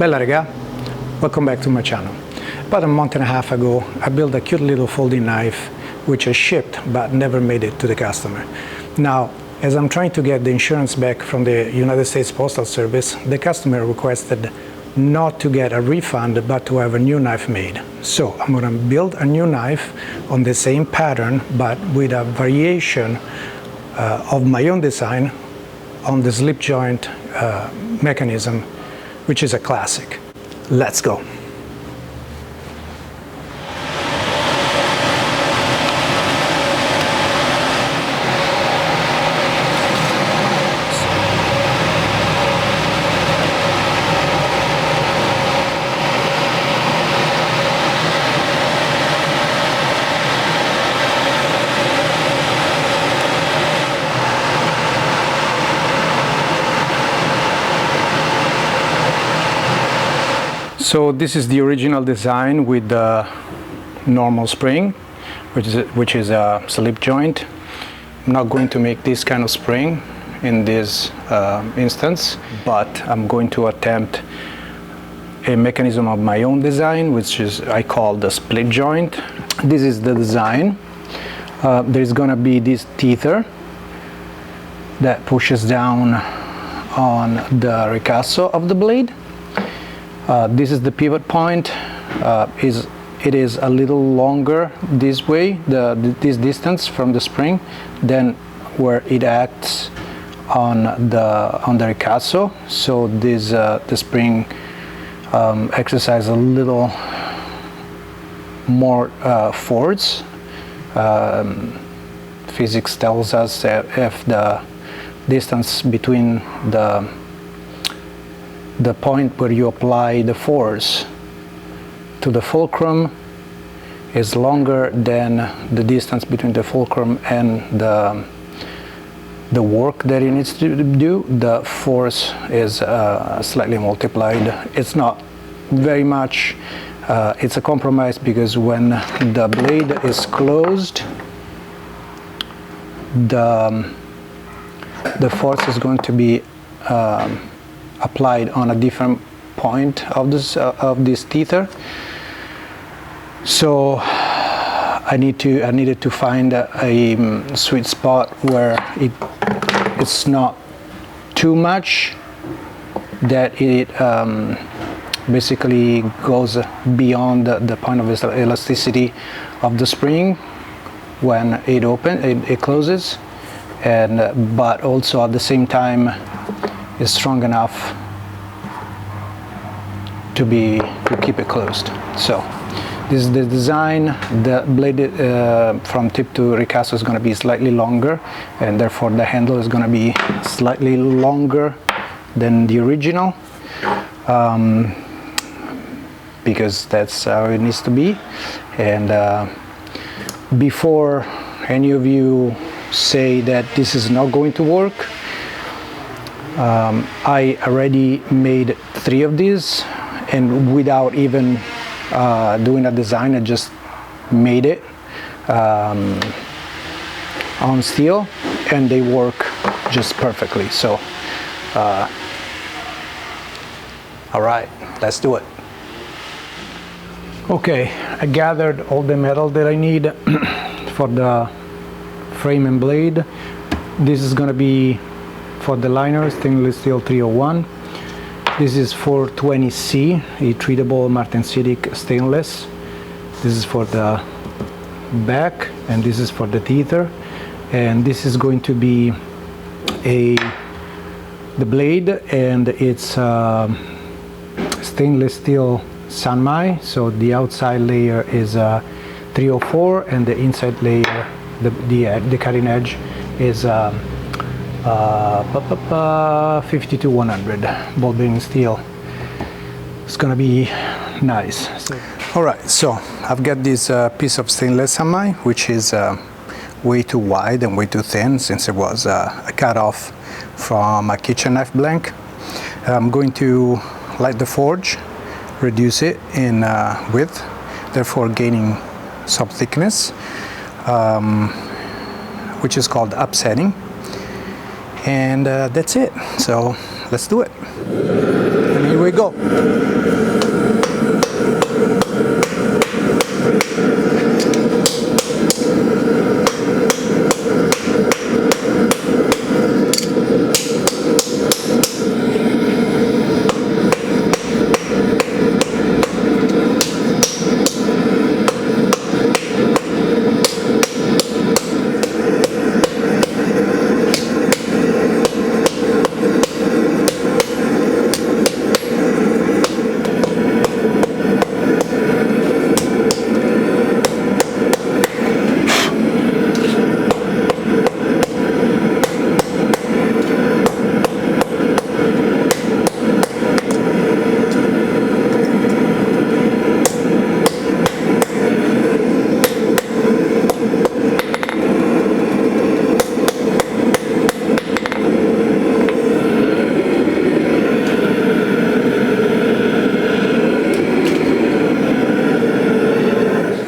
Bella rega, welcome back to my channel. About a month and a half ago, I built a cute little folding knife which I shipped but never made it to the customer. Now, as I'm trying to get the insurance back from the United States Postal Service, the customer requested not to get a refund but to have a new knife made. So I'm going to build a new knife on the same pattern but with a variation of my own design on the slip joint mechanism, which is a classic. Let's go. So this is the original design with the normal spring, which is a slip joint. I'm not going to make this kind of spring in this instance, but I'm going to attempt a mechanism of my own design, which is I call the split joint. This is the design. There's going to be this tether that pushes down on the ricasso of the blade. This is the pivot point. It is a little longer this way, this distance from the spring, than where it acts on the ricasso. So this the spring exercises a little more force. Physics tells us that if the distance between the point where you apply the force to the fulcrum is longer than the distance between the fulcrum and the work that it needs to do, the force is slightly multiplied. It's not very much. It's a compromise because when the blade is closed, the force is going to be applied on a different point of this tether. So I needed to find a sweet spot where it's not too much that it basically goes beyond the point of elasticity of the spring when it closes, and but also at the same time is strong enough to keep it closed. So this is the design. The blade from tip to ricasso is going to be slightly longer, and therefore the handle is going to be slightly longer than the original, because that's how it needs to be. And before any of you say that this is not going to work, I already made 3 of these, and without even doing a design, I just made it on steel, and they work just perfectly. So all right, let's do it. Okay, I gathered all the metal that I need for the frame and blade. This is going to be for the liner, stainless steel 301. This is 420C, a treatable martensitic stainless. This is for the back, and this is for the tether. And this is going to be the blade, and it's stainless steel sanmai. So the outside layer is 304, and the inside layer, the cutting edge, is 52-100 ball bearing steel. It's gonna be nice. All right, so I've got this piece of stainless sanmai, which is way too wide and way too thin, since it was a cut off from a kitchen knife blank. I'm going to light the forge, reduce it in width, therefore gaining some thickness, which is called upsetting. And that's it. So let's do it. And here Here we go.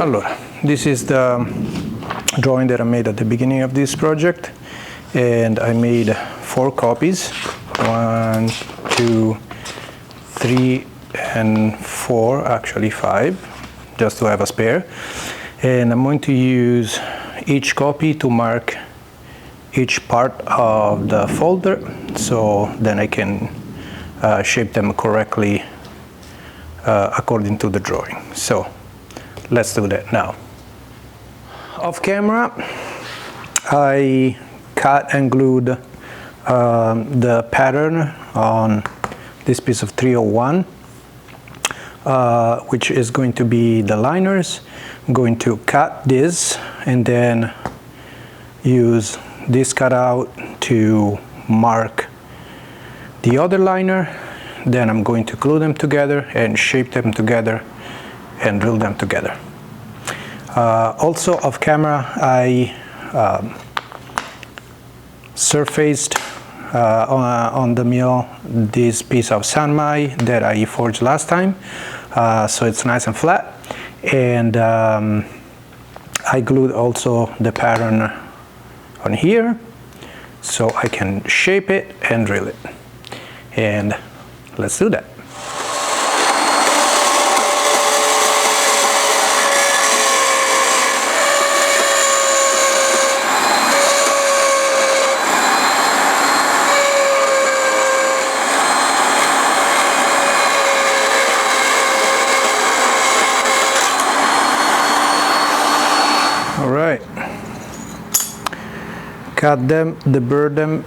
Allora, this is the drawing that I made at the beginning of this project, and I made 4 copies, 1, 2, 3, and 4, actually 5, just to have a spare. And I'm going to use each copy to mark each part of the folder, so then I can shape them correctly according to the drawing. So let's do that now. Off camera, I cut and glued the pattern on this piece of 301, which is going to be the liners. I'm going to cut this and then use this cutout to mark the other liner. Then I'm going to glue them together and shape them together and drill them together. Also off camera, I surfaced on the mill this piece of sanmai that I forged last time, so it's nice and flat, and I glued also the pattern on here so I can shape it and drill it. And let's do that. All right, cut them, deburr them.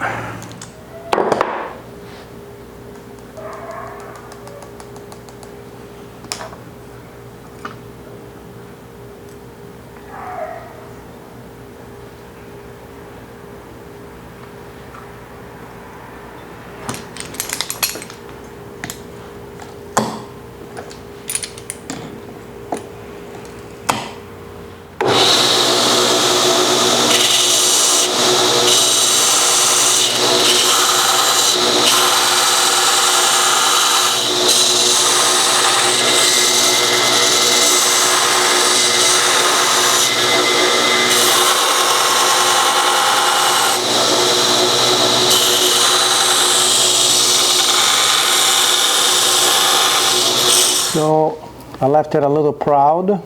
So I left it a little proud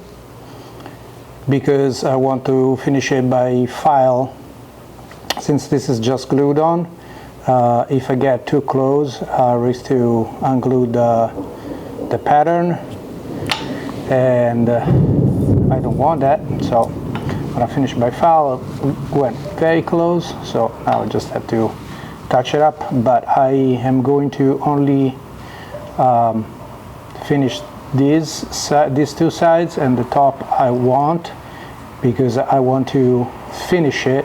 because I want to finish it by file. Since this is just glued on, if I get too close, I risk to unglue the pattern, and I don't want that. So when I finish by file, it went very close, so now I just have to touch it up. But I am going to only finish these 2 sides, and the top I want, because I want to finish it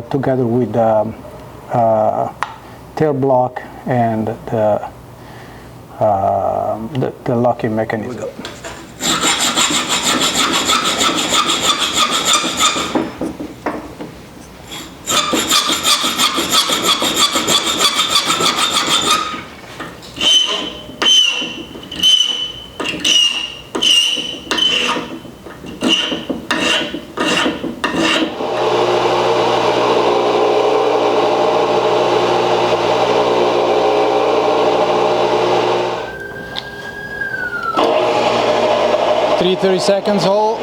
together with the tail block and the locking mechanism. 3 30-second hole.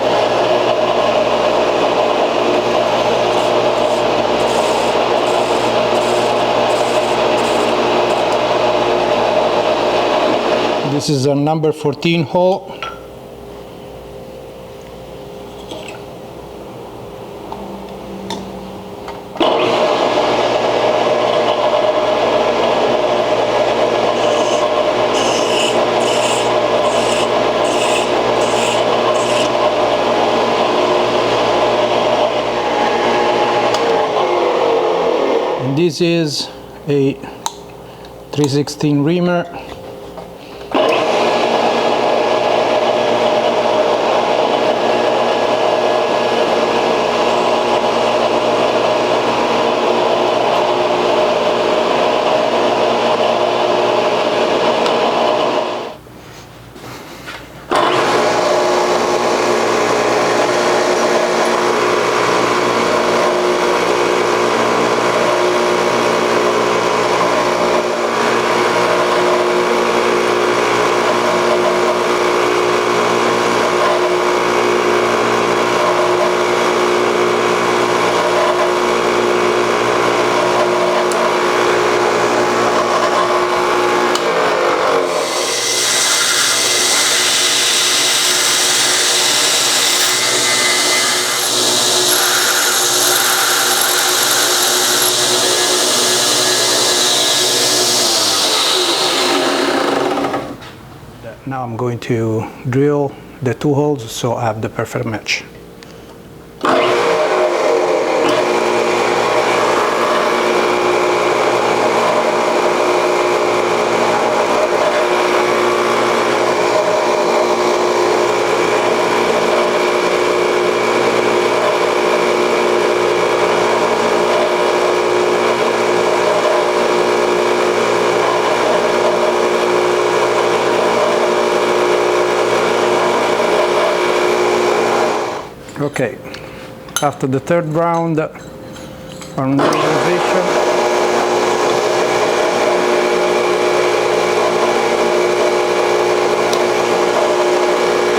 This is a number 14 hole. And this is a 3/16 reamer. Now I'm going to drill the 2 holes so I have the perfect match. Okay, after the 3rd round on normalization,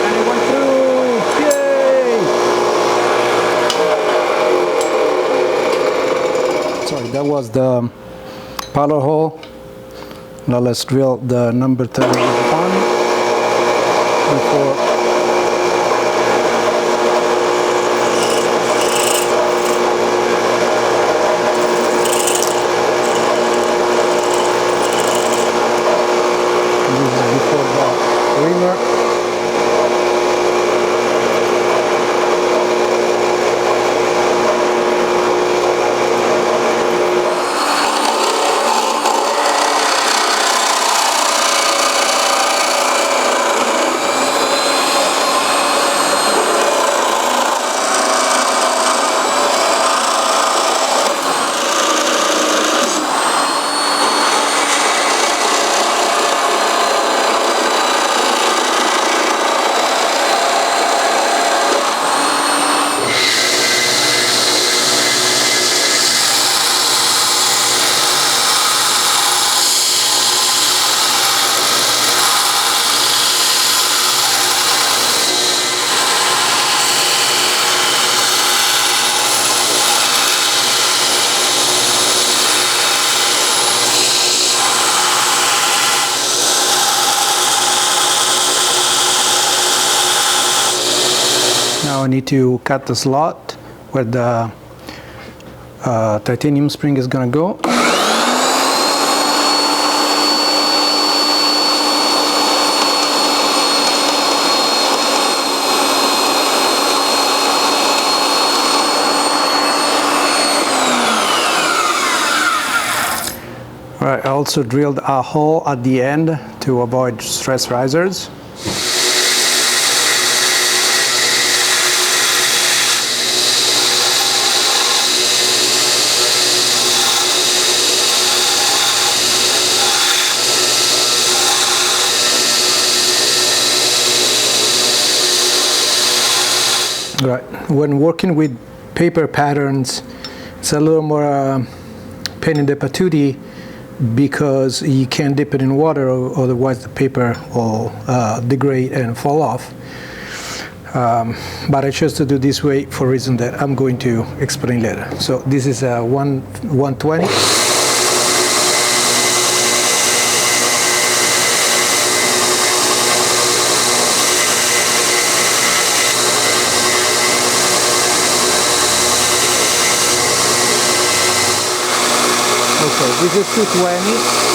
and it went through! Yay! Sorry, that was the parlor hole. Now let's drill the number 31 before. Now I need to cut the slot where the titanium spring is going to go. Alright, I also drilled a hole at the end to avoid stress risers. Right. When working with paper patterns, it's a little more pain in the patootie because you can't dip it in water, or otherwise the paper will degrade and fall off. but I chose to do this way for a reason that I'm going to explain later. So this is a 120. Okay, this is 220.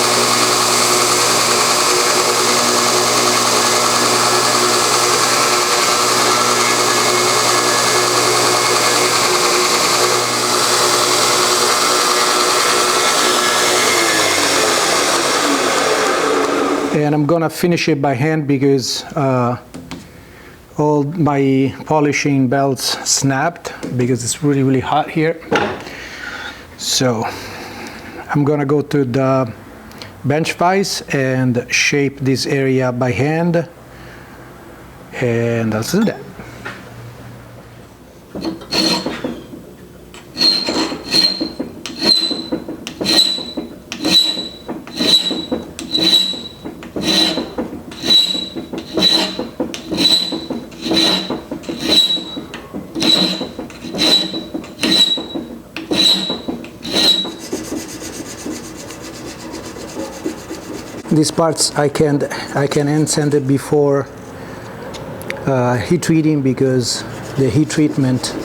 And I'm gonna finish it by hand because all my polishing belts snapped because it's really hot here. So I'm gonna go to the bench vise and shape this area by hand, and let's do that. These parts I can hand sand it before heat treating because the heat treatment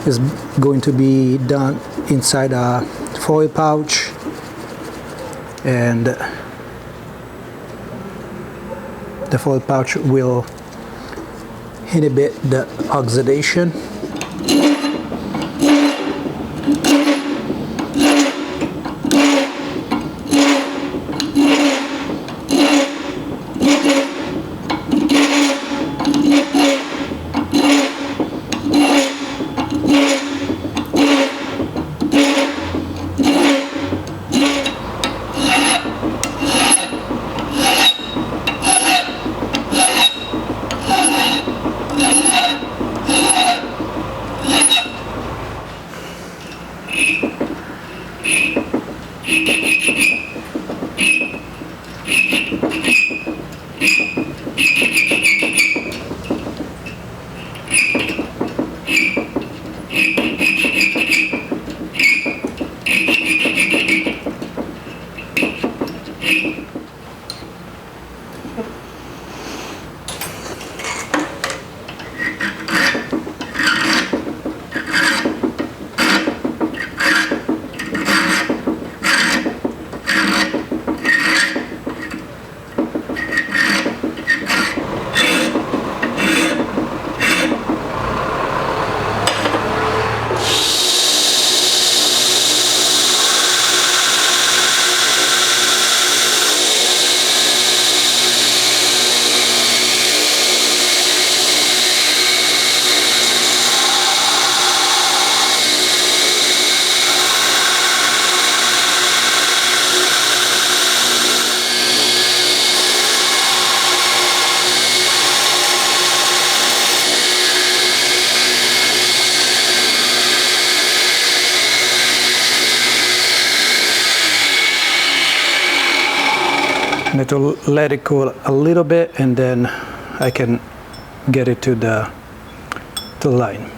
is going to be done inside a foil pouch, and the foil pouch will inhibit the oxidation. I need to let it cool a little bit, and then I can get it to the line.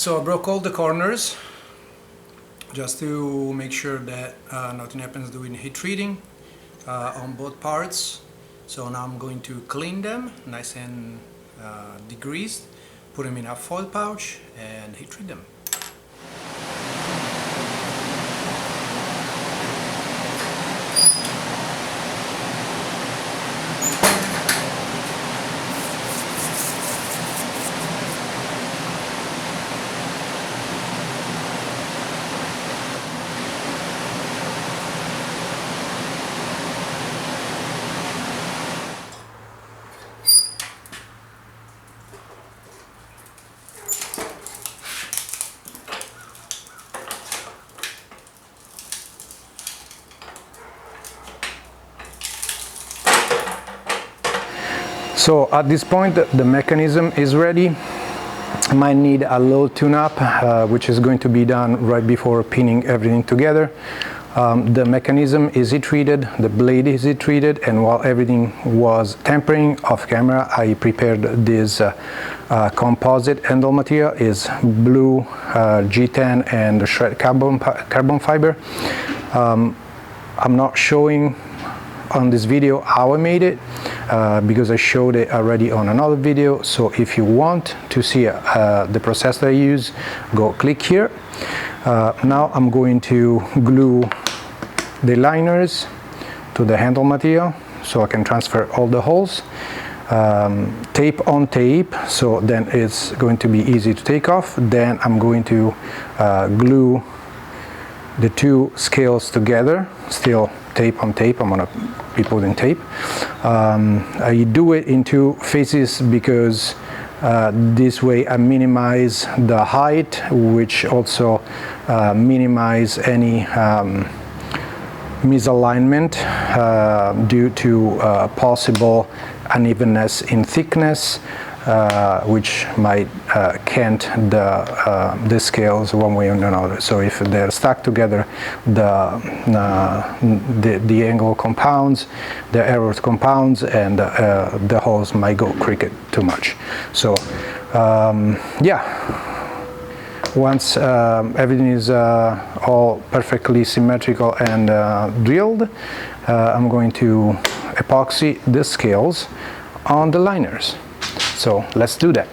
So I broke all the corners just to make sure that nothing happens during heat treating on both parts. So now I'm going to clean them nice and degreased, put them in a foil pouch and heat treat them. So at this point the mechanism is ready. I might need a low tune-up, which is going to be done right before pinning everything together. The mechanism is heat treated, the blade is heat treated, and while everything was tempering off camera, I prepared this composite handle material. Is blue G10 and shred carbon fiber. I'm not showing on this video how I made it because I showed it already on another video. So if you want to see the process that I use, go click here. Now I'm going to glue the liners to the handle material so I can transfer all the holes. Tape on tape, so then it's going to be easy to take off. Then I'm going to glue the two scales together, still tape on tape. I'm gonna be putting tape. I do it in two phases because this way I minimize the height, which also minimize any misalignment due to possible unevenness in thickness, which might cant the scales one way or another. So if they're stuck together, the angle compounds, the error compounds, and the holes might go crooked too much. So yeah. Once everything is all perfectly symmetrical and drilled, I'm going to epoxy the scales on the liners. So let's do that.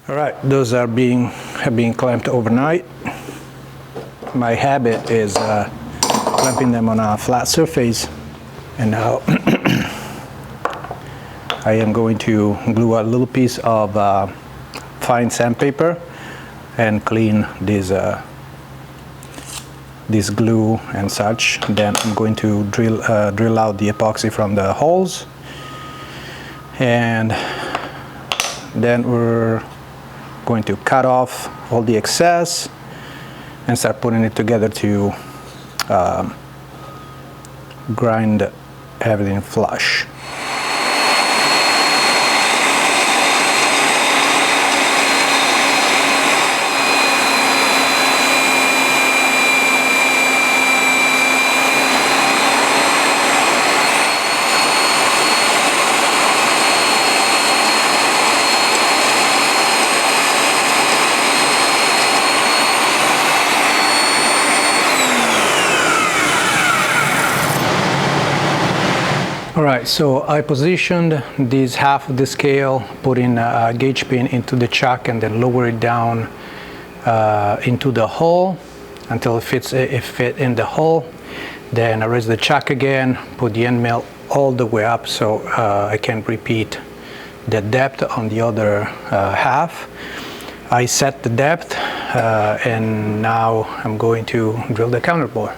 All right, those are have been clamped overnight. My habit is clamping them on a flat surface. And now I am going to glue a little piece of fine sandpaper and clean this glue and such. Then I'm going to drill out the epoxy from the holes, and then we're going to cut off all the excess and start putting it together to grind everything flush. Alright, so I positioned this half of the scale, putting a gauge pin into the chuck and then lower it down into the hole until it fit in the hole. Then I raise the chuck again, put the end mill all the way up so I can repeat the depth on the other half. I set the depth and now I'm going to drill the counterbore.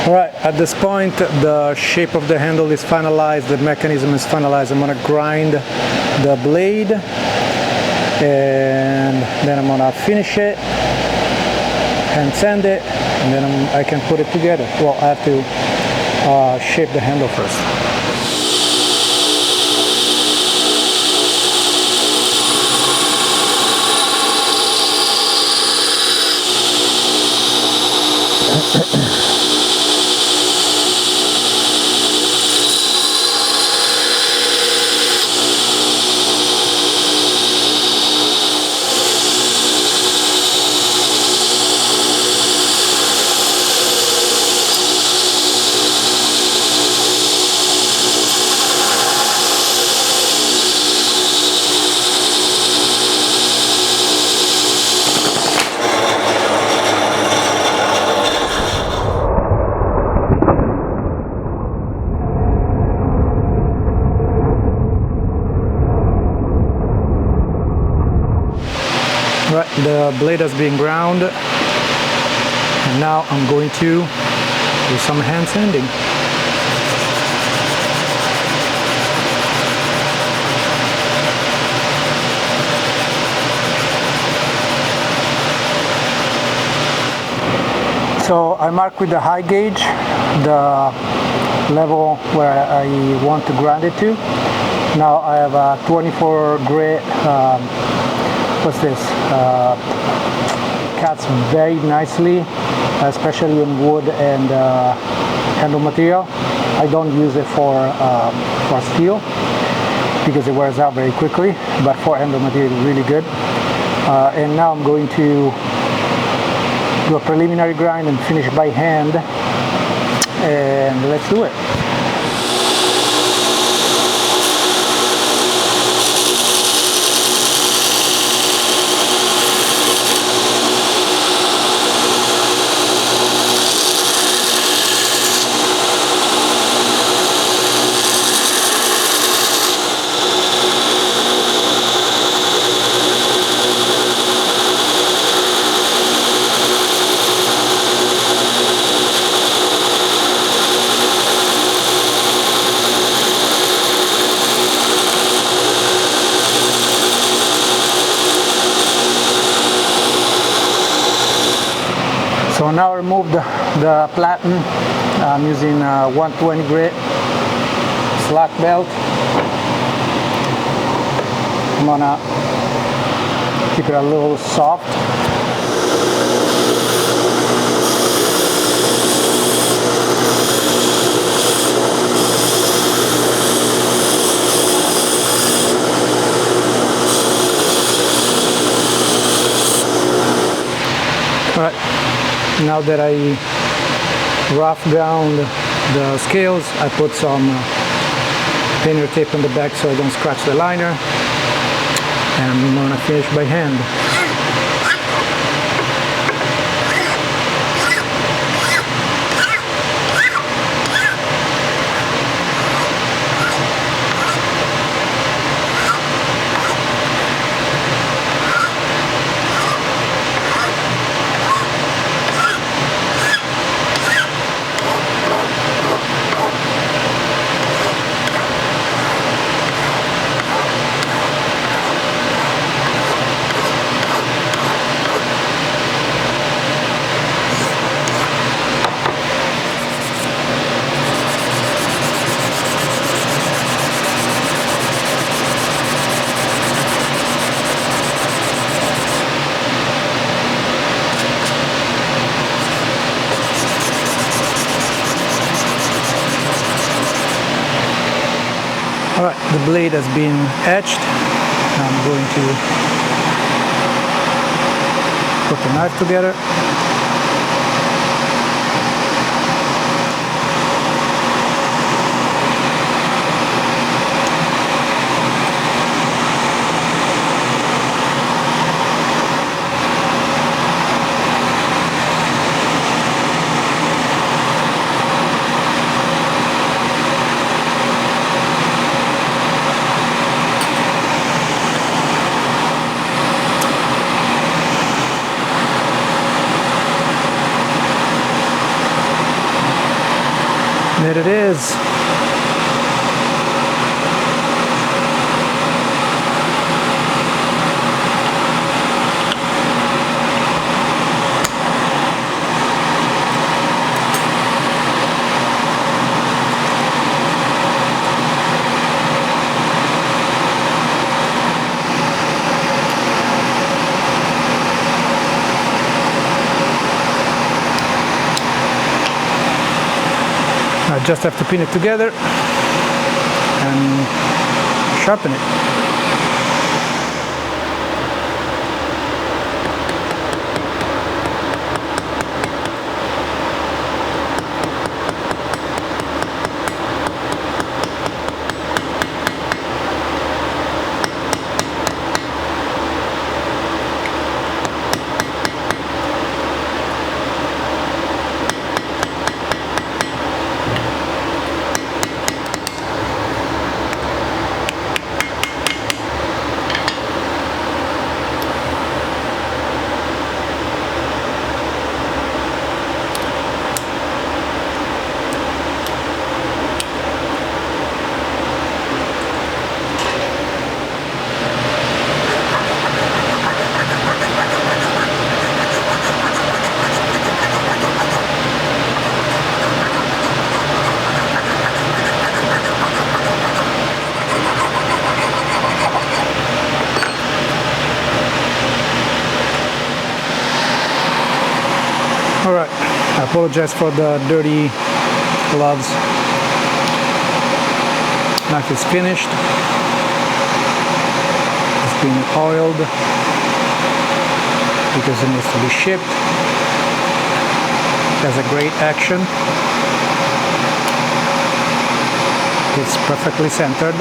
Alright, at this point the shape of the handle is finalized, the mechanism is finalized. I'm going to grind the blade and then I'm going to finish it and sand it, and then I can put it together. Well, I have to shape the handle first. Right, the blade has been ground, and now I'm going to do some hand sanding. So I mark with the high gauge the level where I want to grind it to. Now I have a 24 grit, what's this? Cuts very nicely, especially in wood and handle material. I don't use it for steel because it wears out very quickly, but for handle material it's really good. And now I'm going to do a preliminary grind and finish by hand, and let's do it. So now I removed the platen. I'm using 120 grit slack belt. I'm gonna keep it a little soft. Alright, now that I roughed down the scales, I put some painter tape on the back so I don't scratch the liner, and I'm gonna finish by hand. Alright, the blade has been etched. Now I'm going to put the knife together. There it is. I just have to pin it together and sharpen it. Alright, I apologize for the dirty gloves. Knife is finished. It's been oiled because it needs to be shipped. It has a great action. It's perfectly centered.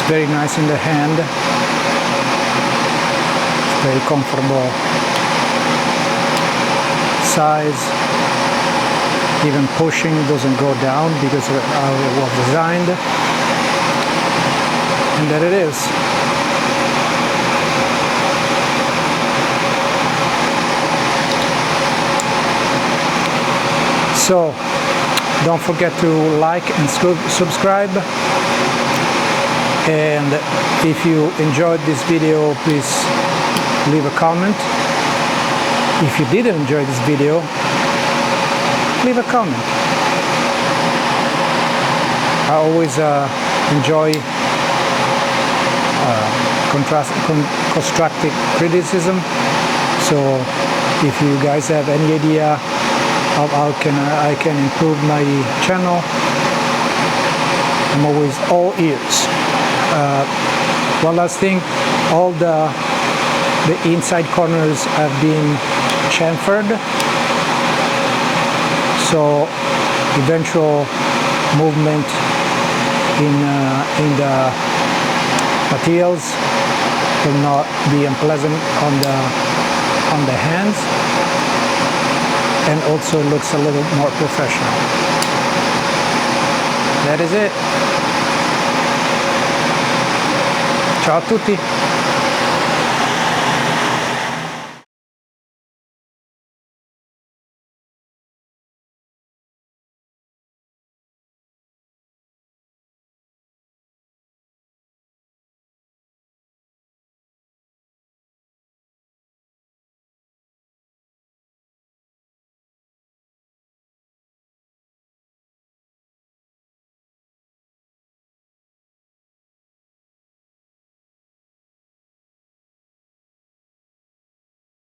Very nice in the hand. It's very comfortable size. Even pushing doesn't go down because of how it was designed. And there it is. So don't forget to like and subscribe, and if you enjoyed this video, please leave a comment. If you didn't enjoy this video, leave a comment. I always enjoy constructive criticism, so if you guys have any idea of how I can improve my channel, I'm always all ears. One last thing, all the inside corners have been chamfered, so eventual movement in the materials will not be unpleasant on the hands, and also looks a little more professional. That is it. Ciao a tutti.